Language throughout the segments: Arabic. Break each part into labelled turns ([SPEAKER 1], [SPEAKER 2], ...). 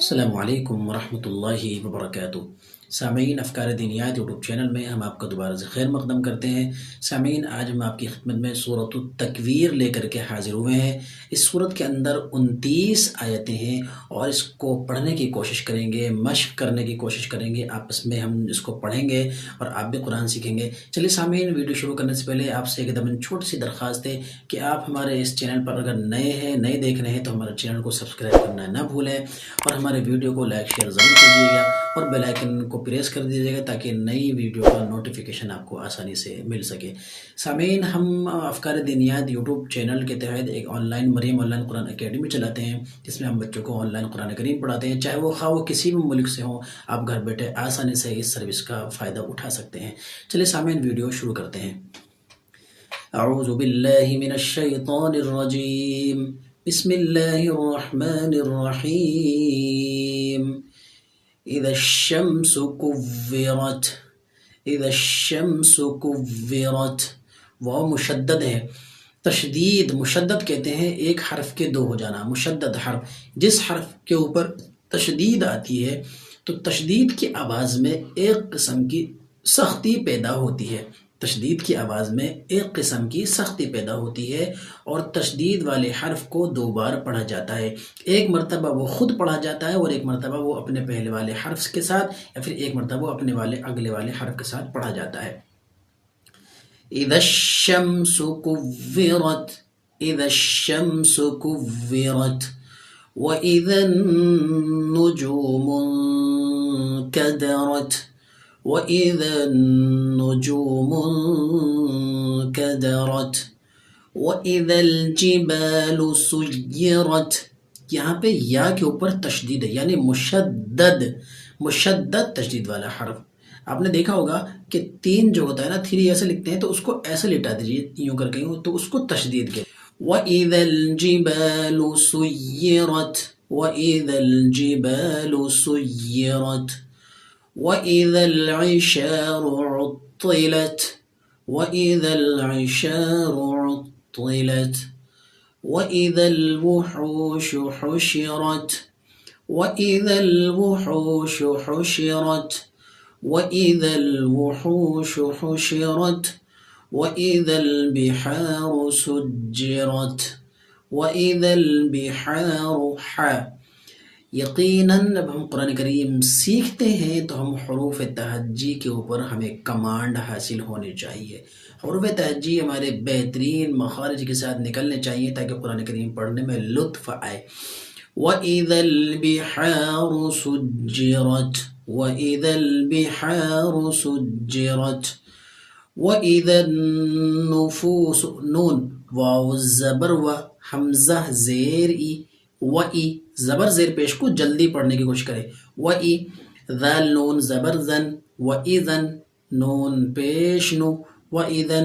[SPEAKER 1] السلام علیکم ورحمۃ اللہ وبرکاتہ۔ سامعین، افکار دینیات یوٹیوب چینل میں ہم آپ کا دوبارہ سے خیر مقدم کرتے ہیں۔ سامعین، آج ہم آپ کی خدمت میں سورۃ التکویر لے کر کے حاضر ہوئے ہیں۔ اس سورت کے اندر 29 آیتیں ہیں اور اس کو پڑھنے کی کوشش کریں گے، مشق کرنے کی کوشش کریں گے۔ آپس میں ہم اس کو پڑھیں گے اور آپ بھی قرآن سیکھیں گے۔ چلیے سامعین، ویڈیو شروع کرنے سے پہلے آپ سے ایک دم چھوٹی سی درخواست ہے کہ آپ ہمارے اس چینل پر اگر نئے دیکھ رہے ہیں تو ہمارے چینل کو سبسکرائب کرنا نہ بھولیں اور ہمارے ویڈیو کو لائک شیئر ضرور کیجیے گا اور بیل آئیکن کو پریس کر دیجیے گا تاکہ نئی ویڈیو کا نوٹیفیکیشن آپ کو آسانی سے مل سکے۔ سامعین، ہم افکار دینیات یوٹیوب چینل کے تحت ایک مریم آن لائن قرآن اکیڈمی چلاتے ہیں جس میں ہم بچوں کو آن لائن قرآن کریم پڑھاتے ہیں، چاہے وہ کسی بھی ملک سے ہوں، آپ گھر بیٹھے آسانی سے اس سروس کا فائدہ اٹھا سکتے ہیں۔ چلیے سامعین، ویڈیو شروع کرتے ہیں۔ اعوذ باللہ من الشیطان الرجیم، بسم اللہ الرحمن الرحیم۔ اذا الشمس کورت، اذا الشمس کورت، وہ مشدد ہے۔ تشدید، مشدد کہتے ہیں ایک حرف کے دو ہو جانا، مشدد حرف۔ جس حرف کے اوپر تشدید آتی ہے تو تشدید کی آواز میں ایک قسم کی سختی پیدا ہوتی ہے، تشدید کی آواز میں ایک قسم کی سختی پیدا ہوتی ہے اور تشدید والے حرف کو دو بار پڑھا جاتا ہے۔ ایک مرتبہ وہ خود پڑھا جاتا ہے اور ایک مرتبہ وہ اپنے پہلے والے حرف کے ساتھ یا پھر ایک مرتبہ وہ اپنے اگلے والے حرف کے ساتھ پڑھا جاتا ہے۔ اذا الشمس کورت، اذا الشمس کورت، واذا النجوم انکدرت، وَإِذَا النُّجُومُ انكدرت، وَإِذَا الْجِبَالُ سُيِّرَتْ۔ یہاں پہ یا کے اوپر تشدید ہے، یعنی مشدد تشدید والا حرف۔ آپ نے دیکھا ہوگا کہ 3 جو ہوتا ہے نا، 3 ایسے لکھتے ہیں تو اس کو ایسے لٹا دیجیے، یوں کر کے تو اس کو تشدید کے۔ وَإِذَا الْجِبَالُ سُيِّرَتْ، وَإِذَا الْجِبَالُ سُيِّرَتْ، وَإِذَا الْعِشَارُ عُطِّلَتْ، وَإِذَا الْعِشَارُ عُطِّلَتْ، وَإِذَا الْوُحُوشُ حُشِرَتْ، وَإِذَا الْوُحُوشُ حُشِرَتْ، وَإِذَا الْوُحُوشُ حُشِرَتْ، وَإِذَا الْبِحَارُ سُجِّرَتْ، وَإِذَا الْبِحَارُ یقیناً جب ہم قرآن کریم سیکھتے ہیں تو ہم حروف تہجی کے اوپر ہمیں کمانڈ حاصل ہونی چاہیے۔ حروف تہجی ہمارے بہترین مخارج کے ساتھ نکلنے چاہیے تاکہ قرآن کریم پڑھنے میں لطف آئے۔ وَإِذَا الْبِحَارُ سُجِّرَتْ، وَإِذَا الْبِحَارُ سُجِّرَتْ، وَإِذَا النُّفُوسُ، نون واو زبر و، حمزہ زیر ای، وَإِ زبر زیر پیش کو جلدی پڑھنے کی کوشش کرے۔ وَإِ، ذال نون زبر زن، وَإِذَن نون پیش نو، وَإِذَا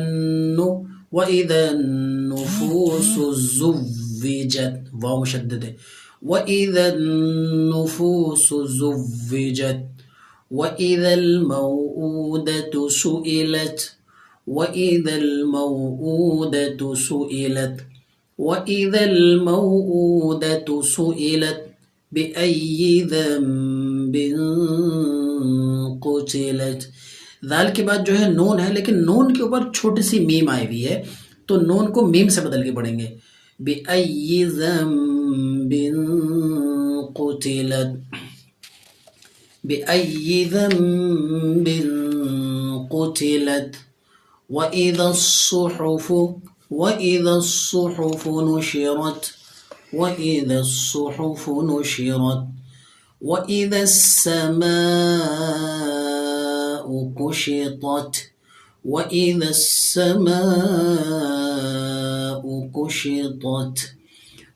[SPEAKER 1] النُّفُوسُ زُوِّجَت، واو مشدد ہے۔ وَإِذَا النُّفُوسُ زُوِّجَت، وَإِذَا الْمَوْءُودَةُ سُئِلَتْ، وَإِذَا الْمَوْءُودَةُ سُئِلَتْ، وَإِذَا الْمَوْءُودَةُ سُئِلَتْ بِأَيِّ ذَنبٍ قُتِلَتْ۔ ذال کے بعد جو ہے نون ہے، لیکن نون کے اوپر چھوٹی سی میم آئی ہوئی ہے تو نون کو میم سے بدل کے پڑھیں گے۔ بِأَيِّ ذَنبٍ قُتِلَتْ، بِأَيِّ ذَنبٍ قُتِلَتْ، وَإِذَا الصُّحُفُ، وَإِذَا الصُّحُفُ نُشِرَتْ، وَإِذَا الصُّحُفُ نُشِرَتْ، وَإِذَا السَّمَاءُ كُشِطَتْ، وَإِذَا السَّمَاءُ كُشِطَتْ،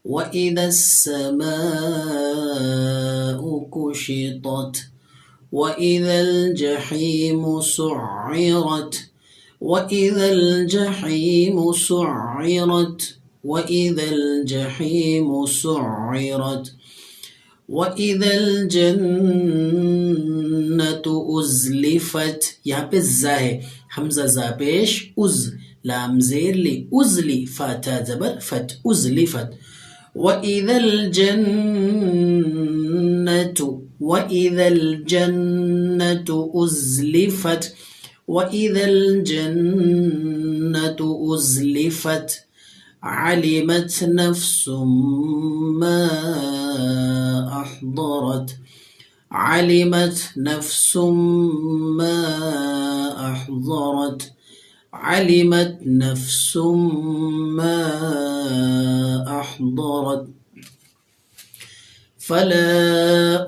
[SPEAKER 1] وَإِذَا السَّمَاءُ كُشِطَتْ، وَإِذَا الْجَحِيمُ سُعِّرَتْ، وَإِذَا الْجَحِيمُ سُعِّرَتْ، وَإِذَا الْجَحِيمُ سُعِّرَتْ، وَإِذَا الْجَنَّةُ أُزْلِفَتْ، یہاں پہ زا ہے، حمزہ زا پیش، لام زیر لی، ازلی، فاتا زبر فت، ازلفت، وإذا الجنة أزلفت وإذا الجنة أزلفت علمت نفس ما أحضرت علمت نفس ما أحضرت علمت نفس ما أحضرت فلا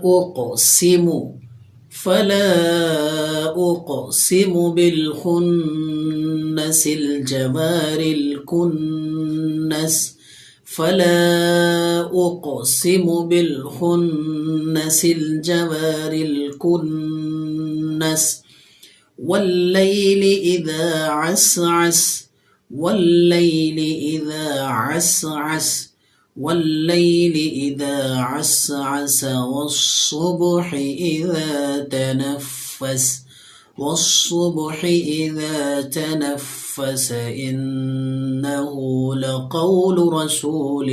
[SPEAKER 1] أقسم بالخنس الجوار الكنس فلا أقسم بالخنس الجوار الكنس والليل إذا عسعس والليل إذا عسعس والليل إذا عسعس والصبح إذا تنفس والصبح إذا تنفس إنه لقول رسول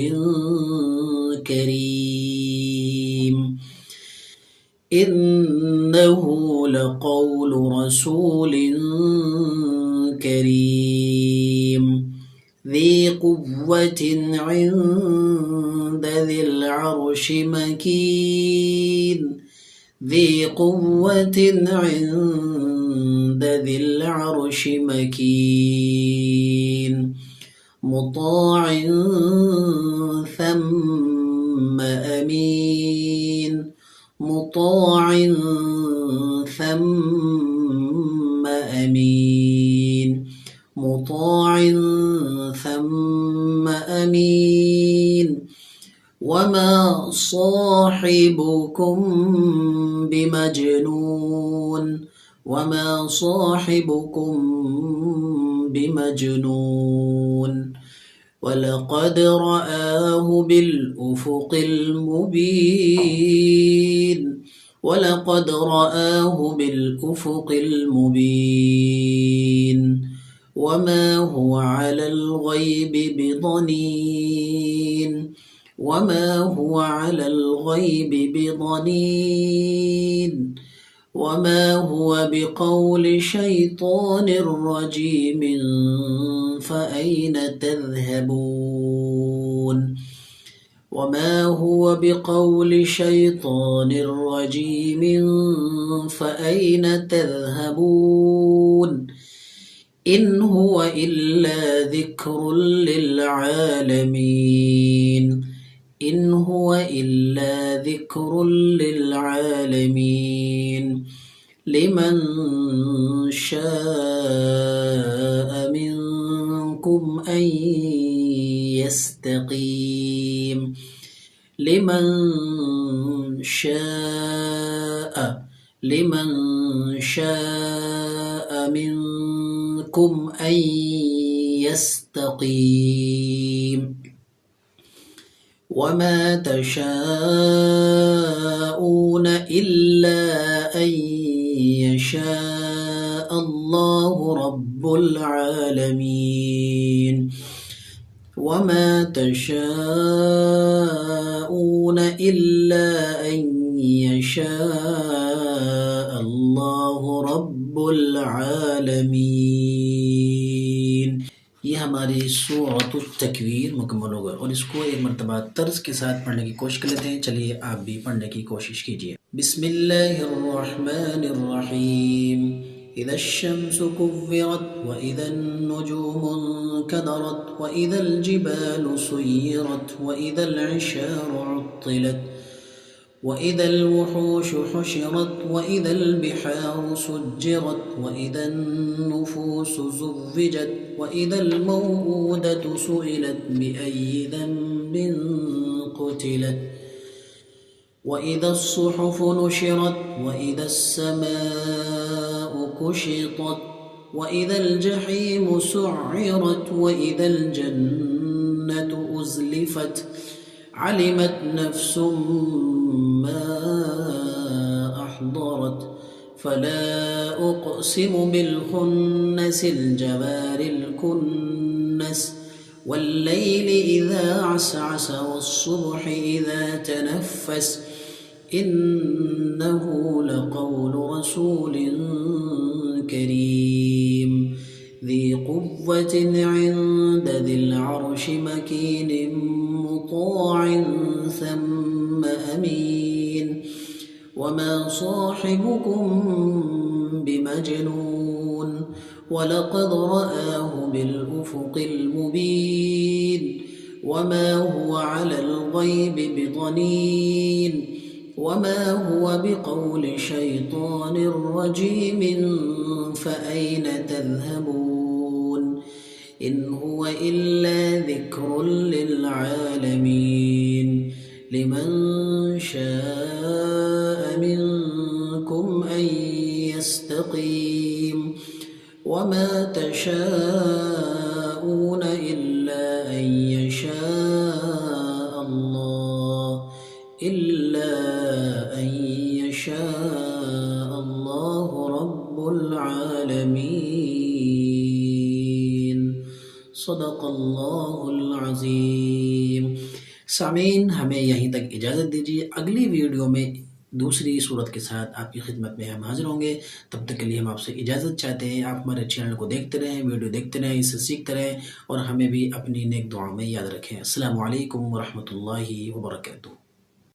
[SPEAKER 1] كريم إنه لقول رسول كريم ذي قوة عند ذي العرش مكين ذي قوة عند ذي العرش مكين مطاع ثم أمين مطاع ثم أمين مطاع ثم أمين وما صاحبكم بمجنون وما صاحبكم بمجنون ولقد رآه بالأفق المبين ولقد رآه بالأفق المبين وما هو على الغيب بضنين وما هو على الغيب بضنين وما هو بقول شيطان رجيم فأين تذهبون وما هو بقول شيطان رجيم فأين تذهبون إن هو إلا ذكر للعالمين إن هو إلا ذكر للعالمين لمن شاء منكم أن يستقيم لمن شاء منكم أن يستقيم وما تشاءون إلا أن يشاء الله رب العالمين وما تشاءون إلا أن يشاء الله رب العالمين। ये हमारी सूरत तकवीर मुकम्मल हो गई और इसको एक मरतबा तर्ज के साथ पढ़ने की कोशिश कर लेते हैं। चलिए आप भी पढ़ने की कोशिश कीजिए। बिस्मिल्लाहिर्रहमानिर्रहीम इज़ा शम्सु कुव्विरत व इज़ा नुजूमु कदरत व इज़ल जिबालु सुय्यरत व इज़ल इशारु उत्तिलत وإذا الوحوش حشرت وإذا البحار سجرت وإذا النفوس زوجت وإذا الموءودة سئلت بأي ذنب قتلت وإذا الصحف نشرت وإذا السماء كشطت وإذا الجحيم سعرت وإذا الجنة أزلفت علمت نفس ما أحضرت فلا أقسم بالخنس الجوار الكنس वल्लैल इज़ा असअस वस्सुब्हि इज़ा तनफ़्फ़स इन्नहु लक़ौलु रसूलिन करीम ذी क़ुव्वतिन इन्द ज़िल अर्शि मकीनिन मुताअन सम्म अमीन वमा साहिबुकुम बिमजनून वलक़द रआहु बिलउफ़ुक़िल मुबीन वमा हुवा अलल ग़ैबि बिज़नीन वमा हुवा बिक़ौलि शैतानिर रजीमिन फ़अयन तज़हबून इन हुवा इल्ला ज़िक्रुन लिलआलमीन लिमन शाअ मिनकुम अन यस्तक़ीम वमा तशाऊन इल्ला अन यशाअ अल्लाह रब्बुल आलमीन। सदक़ल्लाहुल अज़ीम। सामीन, हमें यहीं तक इजाज़त दीजिए। अगली वीडियो में दूसरी सूरत के साथ आपकी खिदमत में हम हाजिर होंगे। तब तक के लिए हम आपसे इजाज़त चाहते हैं। आप हमारे चैनल को देखते रहें, वीडियो देखते रहें, इससे सीखते रहें और हमें भी अपनी नेक दुआ में याद रखें। अस्सलामु अलैकुम व रहमतुल्लाहि व बरकातुहू।